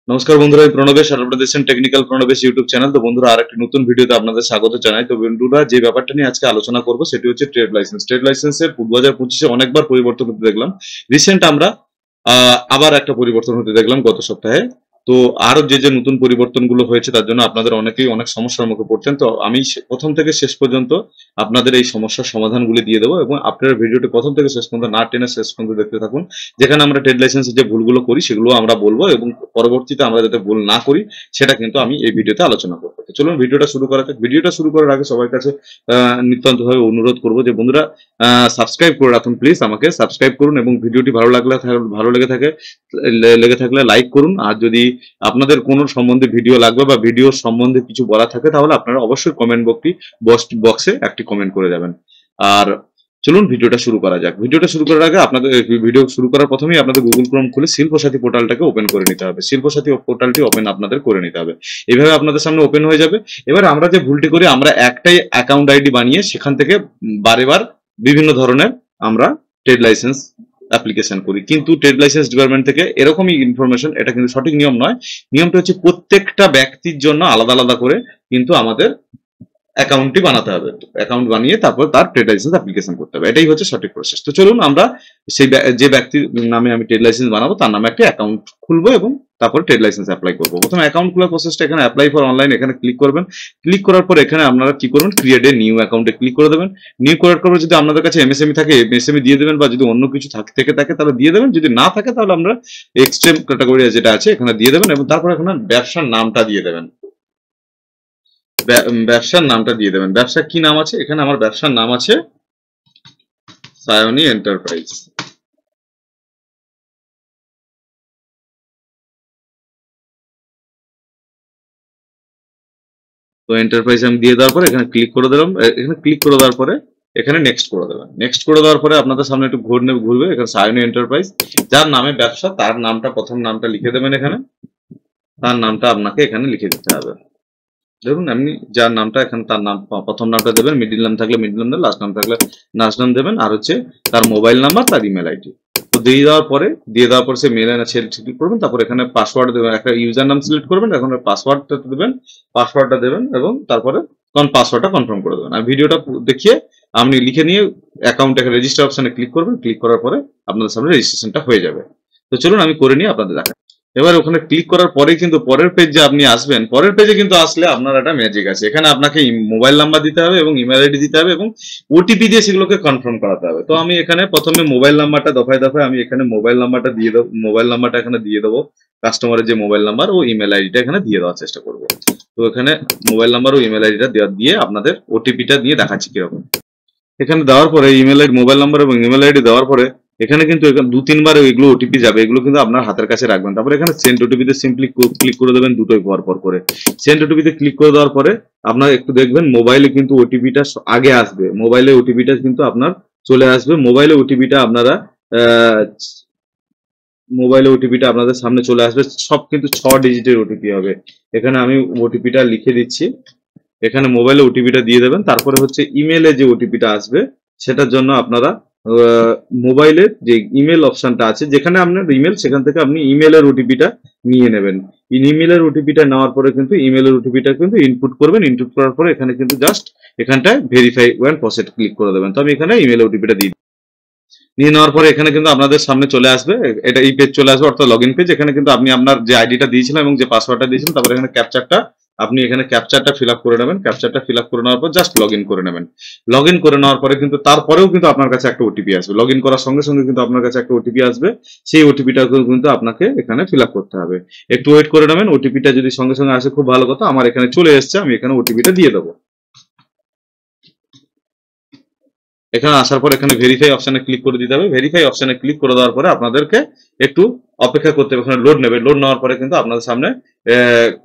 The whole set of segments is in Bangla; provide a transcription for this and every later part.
নমস্কার বন্ধুরা, আমি প্রণবেশ আর আপনারা দেখছেন টেকনিক্যাল প্রণবেশ ইউটিউব চ্যানেল। তো বন্ধুরা, আরেকটি নতুন ভিডিওতে আপনাদের স্বাগত জানাই। তো বন্ধুরা, যে ব্যাপারটা নিয়ে আজকে আলোচনা করব সেটি হচ্ছে ট্রেড লাইসেন্স। ট্রেড লাইসেন্সের 2025-এ অনেকবার পরিবর্তন হতে দেখলাম। রিসেন্ট আমরা আবার একটা পরিবর্তন হতে দেখলাম গত সপ্তাহে। তো আরো যে নতুন পরিবর্তনগুলো হয়েছে তার জন্য আপনাদের অনেকেই অনেক সমস্যার মুখে পড়ছেন। তো আমি প্রথম থেকে শেষ পর্যন্ত আপনাদের এই সমস্যার সমাধানগুলি দিয়ে দেবো, এবং আপনারা ভিডিওটি প্রথম থেকে শেষ পর্যন্ত না টেনে শেষ পর্যন্ত দেখতে থাকুন। যেখানে আমরা ট্রেড লাইসেন্সের যে ভুলগুলো করি সেগুলো আমরা বলবো, এবং পরবর্তীতে আমরা যাতে ভুল না করি সেটা কিন্তু আমি এই ভিডিওতে আলোচনা করবো। তো চলুন ভিডিওটা শুরু করা যাক। ভিডিওটা শুরু করার আগে সবার কাছে নিতান্তভাবে অনুরোধ করবো যে বন্ধুরা, সাবস্ক্রাইব করে রাখুন, প্লিজ আমাকে সাবস্ক্রাইব করুন, এবং ভিডিওটি ভালো লেগে থাকলে লাইক করুন। আর যদি আপনাদের কোনো সম্বন্ধে ভিডিও লাগবে বা ভিডিও সম্বন্ধে কিছু বলা থাকে তাহলে আপনারা অবশ্যই কমেন্ট বক্সে একটি কমেন্ট করে যাবেন। আর চলুন ভিডিওটা শুরু করা যাক। ভিডিওটা শুরু করার আগে আপনাদের ভিডিও শুরু করার প্রথমেই আপনাদের গুগল ক্রোম খুলে শিল্পসাথী পোর্টালটাকে ওপেন করে নিতে হবে। শিল্পসাথী পোর্টালটি ওপেন আপনাদের করে নিতে হবে। এইভাবে আপনাদের সামনে ওপেন হয়ে যাবে। এবার আমরা যে ভুলটি করি, আমরা একটাই অ্যাকাউন্ট আইডি বানিয়ে সেখান থেকে বারেবার বিভিন্ন ধরনের আমরা ট্রেড লাইসেন্স অ্যাপ্লিকেশন করি, কিন্তু ট্রেড লাইসেন্স ডিপার্টমেন্ট থেকে এরকমই ইনফরমেশন, এটা কিন্তু সঠিক নিয়ম নয়। নিয়মটা হচ্ছে প্রত্যেকটা ব্যক্তির জন্য আলাদা আলাদা করে কিন্তু আমাদের অ্যাকাউন্টটি বানাতে হবে। অ্যাকাউন্ট বানিয়ে তারপর তার ট্রেড লাইসেন্স অ্যাপ্লিকেশন করতে হবে। এটাই হচ্ছে সঠিক প্রসেস। তো চলুন আমরা যে ব্যক্তির নামে আমি ট্রেড লাইসেন্স বানাবো তার নামে একটা অ্যাকাউন্ট খুলবো, এবং তারপর ট্রেড লাইসেন্স অ্যাপ্লাই করবো। প্রথমে অ্যাকাউন্ট খোলার প্রসেসটা, এখানে অ্যাপ্লাই ফর অনলাইন এখানে ক্লিক করবেন। ক্লিক করার পর এখানে আপনারা কি করবেন, ক্রিয়েট এ নিউ অ্যাকাউন্টে ক্লিক করে দেবেন। নিউ করার পর যদি আপনাদের কাছে এমএসএমই থাকে এমএসএমই দিয়ে দেবেন, বা যদি অন্য কিছু থেকে থাকে তাহলে দিয়ে দেবেন। যদি না থাকে তাহলে আমরা এক্সট্রিম ক্যাটাগরি যেটা আছে এখানে দিয়ে দেবেন, এবং তারপর এখানে ব্যবসার নামটা দিয়ে দেবেন। ব্যবসার নামটা দিয়ে দেবেন। ব্যবসার কি নাম আছে, এখানে আমার ব্যবসার নাম আছে সায়নী এন্টারপ্রাইজ। তো এন্টারপ্রাইজ আমি দিয়ে দেওয়ার পরে এখানে ক্লিক করে দিলাম। এখানে ক্লিক করে দেওয়ার পরে এখানে নেক্সট করে দেবেন। নেক্সট করে দেওয়ার পরে আপনাদের সামনে একটু ঘুরবে। এখানে সায়নী এন্টারপ্রাইজ, যার নামে ব্যবসা তার নামটা, প্রথম নামটা লিখে দেবেন। এখানে তার নামটা আপনাকে এখানে লিখে দিতে হবে। দেখুন, আপনি যার নামটা এখানে তার নাম, প্রথম নামটা দেবেন, মিডিল নাম থাকলে মিডিল নাম দেবেন, লাস্ট নাম থাকলে লাস্ট নাম দেবেন, আর হচ্ছে তার মোবাইল নাম্বার, তার ইমেল আইডি। তো দিয়ে দেওয়ার পর সে মেল সিলেক্ট করবেন। তারপর এখানে পাসওয়ার্ড দেবেন, একটা ইউজার নাম সিলেক্ট করবেন, এখন পাসওয়ার্ডটা দেবেন, এবং তারপরে পাসওয়ার্ডটা কনফার্ম করে দেবেন। আর ভিডিওটা দেখিয়ে আপনি লিখে নিয়ে অ্যাকাউন্ট রেজিস্টার অপশনে ক্লিক করবেন। ক্লিক করার পরে আপনাদের সামনে রেজিস্ট্রেশনটা হয়ে যাবে। তো চলুন আমি করে নিয়ে আপনাদের দেখাই। এবার ওখানে ক্লিক করার পরে কিন্তু পরের পেজ যে আপনি আসবেন, পরের পেজে কিন্তু আসলে আপনার একটা ম্যাজিক আছে। এখানে আপনাকে মোবাইল নাম্বার দিতে হবে এবং ইমেল আইডি দিতে হবে, এবং ওটিপি দিয়ে সেগুলোকে কনফার্ম করাতে হবে। তো আমি এখানে প্রথমে মোবাইল নাম্বারটা দফায় দফায় আমি এখানে মোবাইল নাম্বারটা দিয়ে দেবো। মোবাইল নাম্বারটা এখানে দিয়ে দেবো, কাস্টমারের যে মোবাইল নাম্বার ও ইমেল আইডিটা এখানে দিয়ে দেওয়ার চেষ্টা করবো। তো এখানে মোবাইল নাম্বার ও ইমেল আইডিটা দিয়ে আপনাদের ওটিপিটা দিয়ে দেখাচ্ছি কিরকম। এখানে দেওয়ার পরে ইমেল আইডি, মোবাইল নাম্বার এবং ইমেল আইডি দেওয়ার পরে এখানে কিন্তু দু তিনবার এগুলো ওটিপি যাবে। এগুলো কিন্তু আপনার হাতের কাছে রাখবেন। তারপরে এখানে সেন্ড ওটিপিতে সিম্পলি ক্লিক করে দেবেন, দুটোই পর করে। সেন্ড ওটিপিতে ক্লিক করে দেওয়ার পরে আপনার একটু দেখবেন মোবাইলে কিন্তু ওটিপিটা আগে আসবে। মোবাইলে ওটিপিটা কিন্তু আপনার চলে আসবে। মোবাইলে ওটিপিটা আপনাদের সামনে চলে আসবে। সব কিন্তু 6 ডিজিটের ওটিপি হবে। এখানে আমি ওটিপিটা লিখে দিচ্ছি। এখানে মোবাইলে ওটিপিটা দিয়ে দেবেন। তারপরে হচ্ছে ইমেলে যে ওটিপিটা আসবে সেটার জন্য আপনারা মোবাইলের যে ইমেল অপশনটা আছে, যেখানে আপনার ইমেল, সেখান থেকে আপনি ইমেলের ওটিপিটা নিয়ে নেবেন। ইমেলের ওটিপিটা নেওয়ার পরে কিন্তু ইমেলের ওটিপিটা কিন্তু ইনপুট করবেন। ইনপুট করার পরে এখানে কিন্তু জাস্ট এখানটায় ভেরিফাই ওয়ান প্রসেস ক্লিক করে দেবেন। তো আমি এখানে ইমেল ওটিপিটা নিয়ে নেওয়ার পরে এখানে কিন্তু আপনাদের সামনে চলে আসবে, এটা এই পেজ চলে আসবে, অর্থাৎ লগইন পেজ। এখানে কিন্তু আপনি আপনার যে আইডিটা দিয়েছিলেন এবং যে পাসওয়ার্ডটা দিয়েছিলেন, তারপরে এখানে আপনি এখানে ক্যাপচারটা ফিল আপ করে নেবেন। ক্যাপচারটা ফিল আপ করে নেওয়ার পর জাস্ট লগ ইন করে নেবেন। লগ ইন করে নেওয়ার পরে কিন্তু তারপরেও কিন্তু আপনার কাছে একটা ওটিপি আসবে। লগ ইন করার সঙ্গে সঙ্গে কিন্তু আপনার কাছে একটা ওটিপি আসবে। সেই ওটিপিটা কিন্তু আপনাকে এখানে ফিল আপ করতে হবে। একটু ওয়েট করে নেবেন। ওটিপিটা যদি সঙ্গে সঙ্গে আসে খুব ভালো কথা। আমার এখানে চলে এসছে, আমি এখানে ওটিপিটা দিয়ে দেবো। এখানে আসার পর এখানে ভেরিফাই অপশনে ক্লিক করে দিতে হবে। ভেরিফাই অপশনে ক্লিক করে দেওয়ার পরে আপনাদেরকে একটু অপেক্ষা করতে হবে। এখানে লোড নেবে। লোড নেওয়ার পরে কিন্তু আপনাদের সামনে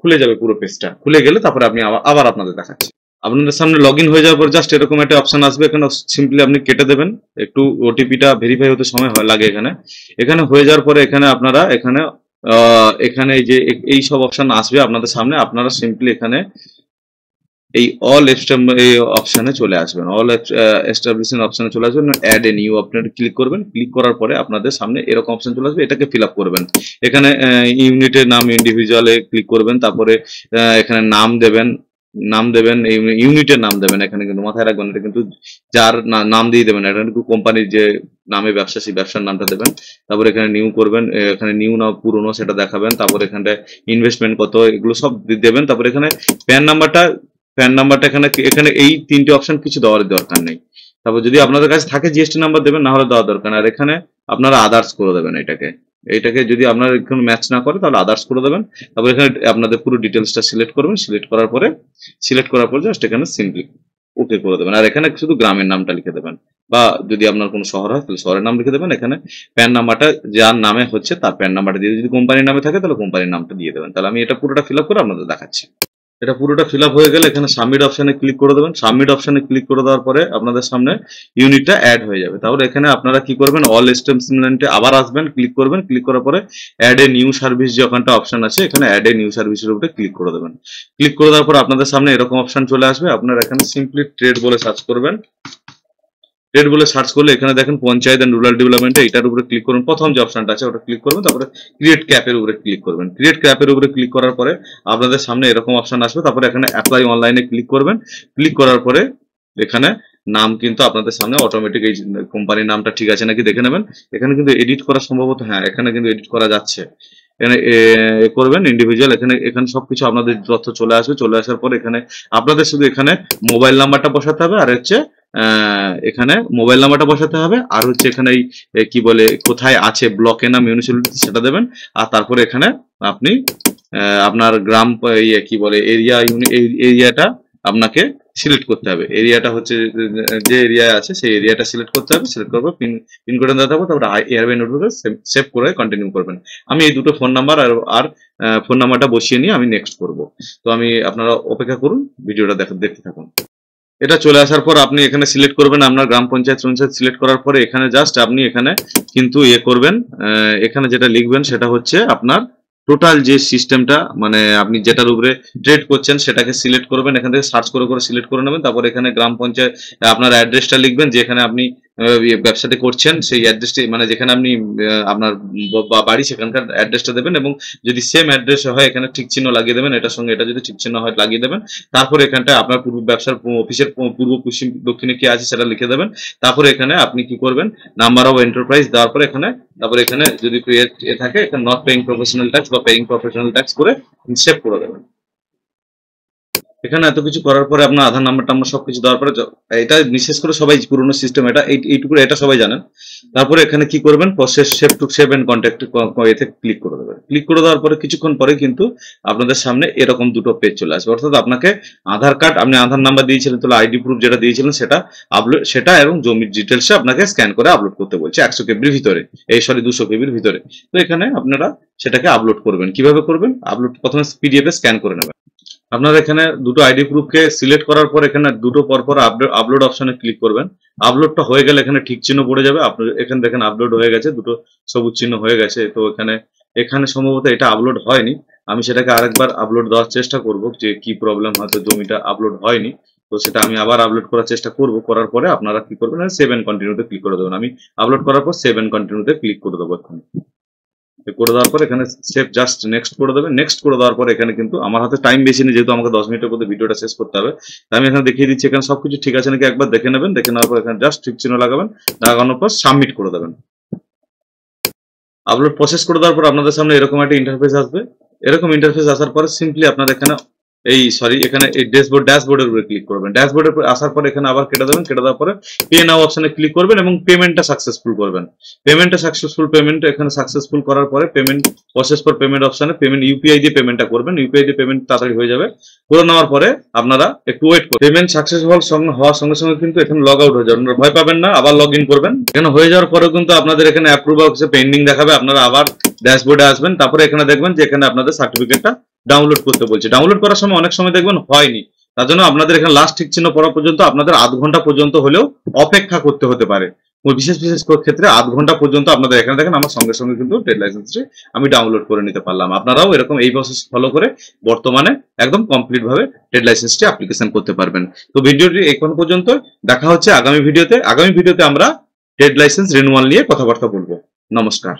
খুলে যাবে পুরো পেজটা। খুলে গেলে তারপরে আমি আবার আপনাদের দেখাচ্ছি। আপনাদের সামনে লগ ইন হয়ে যাওয়ার পর জাস্ট এরকম একটা অপশন আসবে। এখানে সিম্পলি আপনি কেটে দেবেন। একটু ওটিপিটা ভেরিফাই হতে সময় লাগে। এখানে হয়ে যাওয়ার পরে এখানে আপনারা এখানে এই যে এই সব অপশন আসবে আপনাদের সামনে। আপনারা সিম্পলি এখানে এই অল এই অপশনে চলে আসবেন, অল এস্টাবলিশমেন্ট অপশনে চলে আসবেন, অ্যাড এ নিউ আপনারা ক্লিক করবেন। ক্লিক করার পরে আপনাদের সামনে এরকম অপশন চলে আসবে, এটাকে ফিল আপ করবেন। এখানে ইউনিটের নাম ইন্ডিভিজুয়ালে ক্লিক করবেন, তারপরে এখানে নাম দেবেন ইউনিটের নাম দেবেন। এখানে কিন্তু মাথায় রাখবেন এটা কিন্তু যার নাম দিয়ে দেবেন, এটা কিন্তু কোম্পানির যে নামে ব্যবসা সেই ব্যবসার নামটা দেবেন। তারপরে এখানে নিউ করবেন, এখানে নিউ না পুরনো সেটা দেখাবেন। তারপরে এখানটায় ইনভেস্টমেন্ট কত এগুলো সব দেবেন। তারপরে এখানে প্যান নাম্বারটা এখানে এখানে এই তিনটে অপশন কিছু দেওয়ার দরকার নেই। তারপর যদি আপনাদের কাছে থাকে জিএসটি নাম্বার দেবেন, না হলে দেওয়ার দরকার নেই। আর এখানে আপনারা আদার্স করে দেবেন, এইটাকে যদি আপনার এখানে ম্যাচ না করে তাহলে আদার্স করে দেবেন। তারপর এখানে আপনাদের পুরো ডিটেলসটা সিলেক্ট করবেন। সিলেক্ট করার পরে জাস্ট এখানে সিম্পলি ওকে করে দেবেন। আর এখানে শুধু গ্রামের নামটা লিখে দেবেন, বা যদি আপনার কোনো শহর হয় তাহলে শহরের নাম লিখে দেবেন। এখানে প্যান নাম্বারটা যার নামে হচ্ছে তার প্যান নাম্বারটা দিয়ে, যদি কোম্পানির নামে থাকে তাহলে কোম্পানির নামটা দিয়ে দেবেন। তাহলে আমি এটা পুরোটা ফিল আপ করে আপনাদের দেখাচ্ছি। এটা পুরোটা ফিল আপ হয়ে গেলে এখানে সাবমিট অপশনে ক্লিক করে দেবেন। সাবমিট অপশনে ক্লিক করে দেওয়ার পরে আপনাদের সামনে ইউনিটটা অ্যাড হয়ে যাবে। তাহলে এখানে আপনারা কি করবেন, অল স্টেটমেন্টে আবার আসবেন, ক্লিক করবেন। ক্লিক করার পরে অ্যাড এ নিউ সার্ভিস যে ওখানটা অপশন আছে, এখানে অ্যাড এ নিউ সার্ভিসের উপরে ক্লিক করে দেবেন। ক্লিক করে দেওয়ার পর আপনাদের সামনে এরকম অপশন চলে আসবে। আপনারা এখানে সিম্পলি ট্রেড বলে সার্চ করবেন। ট্রেড বলে সার্চ করলে এখানে দেখেন পঞ্চায়েত এন্ড রুরাল ডেভেলপমেন্টে এটার উপরে ক্লিক করুন, প্রথম যে অপশনটা আছে ওটা ক্লিক করবেন। তারপরে ক্রিয়েট ক্যাপের উপরে ক্লিক করবেন। ক্রিয়েট ক্যাপের উপরে ক্লিক করার পরে আপনাদের সামনে এরকম অপশন আসবে। তারপরে এখানে অ্যাপ্লাই অনলাইনে ক্লিক করবেন। ক্লিক করার পরে এখানে নাম কিন্তু আপনাদের সামনে অটোমেটিক এই কোম্পানির নামটা ঠিক আছে নাকি দেখে নেবেন। এখানে কিন্তু এডিট করা সম্ভবত, হ্যাঁ এখানে কিন্তু এডিট করা যাচ্ছে। এখানে করবেন ইন্ডিভিজুয়াল, এখানে সবকিছু আপনাদের তথ্য চলে আসবে। চলে আসার পর এখানে আপনাদের শুধু এখানে মোবাইল নাম্বারটা বসাতে হবে, আর হচ্ছে এখানে মোবাইল নাম্বারটা বসাতে হবে, আর হচ্ছে এখানে এই কি বলে কোথায় আছে ব্লকে না মিউনিসিপ্যালিটি সেটা দেবেন। আর তারপরে এখানে আপনি আপনার গ্রাম কি বলে এরিয়াটা আপনাকে সিলেক্ট করতে হবে। এরিয়াটা হচ্ছে যে এরিয়ায় আছে সেই এরিয়াটা সিলেক্ট করতে হবে। সিলেক্ট করবো, পিনকোড দিতে হবে। তারপরে এয়ারবাই নোটবুকে সেভ করে কন্টিনিউ করবেন। আমি এই দুটো ফোন নাম্বার আর ফোন নাম্বারটা বসিয়ে নিয়ে আমি নেক্সট করব। তো আমি আপনারা অপেক্ষা করুন, ভিডিওটা দেখতে থাকুন। এটা চলে আসার পর আপনি এখানে সিলেক্ট করবেন আপনার গ্রাম পঞ্চায়েত সিলেক্ট করার পরে এখানে জাস্ট আপনি এখানে কিন্তু করবেন, এখানে যেটা লিখবেন সেটা হচ্ছে আপনার টোটাল যে সিস্টেমটা, মানে আপনি যেটার উপরে ট্রেড করছেন সেটাকে সিলেক্ট করবেন। এখান থেকে সার্চ করে সিলেক্ট করে নেবেন। তারপর এখানে গ্রাম পঞ্চায়েত আপনার অ্যাড্রেসটা লিখবেন, যেখানে আপনি ব্যবসাটা করছেন সেই অ্যাড্রেসটি, মানে যেখানে আপনি আপনার বাড়ি সেখানকার অ্যাড্রেসটা দেবেন। এবং যদি সেম অ্যাড্রেস হয় এখানে ঠিক চিহ্ন লাগিয়ে দেবেন, এটার সঙ্গে এটা যদি ঠিক চিহ্ন হয় লাগিয়ে দেবেন। তারপর এখানটায় আপনার ব্যবসার অফিসের পূর্ব পশ্চিম দক্ষিণে কি আছে সেটা লিখে দেবেন। তারপরে এখানে আপনি কি করবেন, নাম্বার অফ এন্টারপ্রাইজ দেওয়ার পরে তারপরে এখানে যদি থাকে এখানে নট পেইং প্রফেশনাল ট্যাক্স বা পেইং প্রফেশনাল ট্যাক্স করে সেভ করে দেবেন। এখানে এত কিছু করার পরে আপনার আধার নাম্বারটা আমরা সবকিছু দেওয়ার পরে, এটা বিশেষ করে সবাই পুরোনো সিস্টেম, এইটুকু এটা সবাই জানেন। তারপরে এখানে কি করবেন, প্রসেস সেভ এন্ড কন্ট্যাক্ট এতে ক্লিক করে দেবেন। ক্লিক করে দেওয়ার পরে কিছুক্ষণ পরে কিন্তু আপনাদের সামনে এরকম দুটো পেজ চলে আসবে। অর্থাৎ আপনাকে আধার কার্ড, আপনি আধার নাম্বার দিয়েছিলেন তাহলে আইডি প্রুফ যেটা দিয়েছিলেন সেটা এবং জমির ডিটেলসে আপনাকে স্ক্যান করে আপলোড করতে বলছে 100 কেবির ভিতরে, 200 কেবির ভিতরে। তো এখানে আপনারা সেটাকে আপলোড করবেন। কিভাবে করবেন, আপলোড প্রথমে পিডিএফ এ স্ক্যান করে নেবেন। আপনারা এখানে দুটো আইডি প্রুফকে সিলেক্ট করার পর এখানে দুটো পরপর আপলোড অপশনে ক্লিক করবেন। আপলোডটা হয়ে গেলে এখানে ঠিক চিহ্ন পড়ে যাবে। আপনার এখানে দেখেন আপলোড হয়ে গেছে, দুটো সবুজ চিহ্ন হয়ে গেছে। তো এখানে সম্ভবত এটা আপলোড হয়নি। আমি সেটাকে আরেকবার আপলোড দেওয়ার চেষ্টা করব, যে কি প্রবলেম, হয়তো জমিটা আপলোড হয়নি। তো সেটা আমি আবার আপলোড করার চেষ্টা করব। করার পরে আপনারা কি করবেন, সেভ এন্ড কন্টিনিউতে ক্লিক করে দেবেন। আমি আপলোড করার পর সেভ এন্ড কন্টিনিউতে ক্লিক করে দেবো। এখন করে দেওয়ার পর এখানে সেভ জাস্ট নেক্সট করে দেবেন। নেক্সট করে দেওয়ার পর এখানে কিন্তু আমার হাতে টাইম বেশি নেই, যেহেতু আমাকে 10 মিনিটের মধ্যে ভিডিওটা শেষ করতে হবে। আমি এখানে দেখিয়ে দিচ্ছি এখানে সবকিছু ঠিক আছে নাকি একবার দেখে নেবেন। দেখে নেওয়ার পর এখানে জাস্ট ঠিক চিহ্ন লাগাবেন, লাগানোর পর সাবমিট করে দেবেন। আপলোড প্রসেস করে দেওয়ার পর আপনাদের সামনে এরকম একটা ইন্টারফেস আসবে। এরকম ইন্টারফেস আসার পরে সিম্পলি আপনারা এখানে এখানে এই ড্যাশবোর্ডের উপরে ক্লিক করবেন। ড্যাশবোর্ডের উপরে আসার পরে এখানে আবার কেটে দেবেন। কেটে দেওয়ার পরে পে নাও অপশনে ক্লিক করবেন এবং পেমেন্টটা সাকসেসফুল করবেন। পেমেন্ট এখানে সাকসেসফুল করার পরে পেমেন্ট প্রসেস ফর পেমেন্ট অপশনে পেমেন্ট ইউপিআই দিয়ে পেমেন্টটা করবেন। ইউপিআই দিয়ে পেমেন্ট তাড়াতাড়ি হয়ে যাবে। করে নেওয়ার পরে আপনারা একটু ওয়েট করবেন। পেমেন্ট সাকসেসফুল হওয়ার সঙ্গে সঙ্গে কিন্তু এখানে লগ আউট হয়ে যাবে, আপনারা ভয় পাবেন না। আবার লগ ইন করবেন। এখানে হয়ে যাওয়ার পরেও কিন্তু আপনাদের এখানে অ্যাপ্রুভ অফিসে পেন্ডিং দেখাবে। আপনারা আবার ড্যাশবোর্ডে আসবেন। তারপরে এখানে দেখবেন যে এখানে আপনাদের সার্টিফিকেটটা ডাউনলোড করতে বলছে। ডাউনলোড করার সময় অনেক সময় দেখবেন হয়নি, তার জন্য আপনাদের এখানে লাস্ট ঠিক চিহ্ন পড়া পর্যন্ত আপনাদের আধ ঘন্টা পর্যন্ত হলেও অপেক্ষা করতে হতে পারে। বিশেষ বিশেষ ক্ষেত্রে আধ ঘন্টা পর্যন্ত আপনাদের এখানে দেখেন আমার সঙ্গে সঙ্গে কিন্তু ট্রেড লাইসেন্সটি আমি ডাউনলোড করে নিতে পারলাম। আপনারাও এরকম এই প্রসেস ফলো করে বর্তমানে একদম কমপ্লিট ভাবে ট্রেড লাইসেন্সটি অ্যাপ্লিকেশন করতে পারবেন। তো ভিডিওটি এখন পর্যন্ত, দেখা হচ্ছে আগামী ভিডিওতে। আগামী ভিডিওতে আমরা ট্রেড লাইসেন্স রিনিউয়াল নিয়ে কথাবার্তা বলবো। নমস্কার।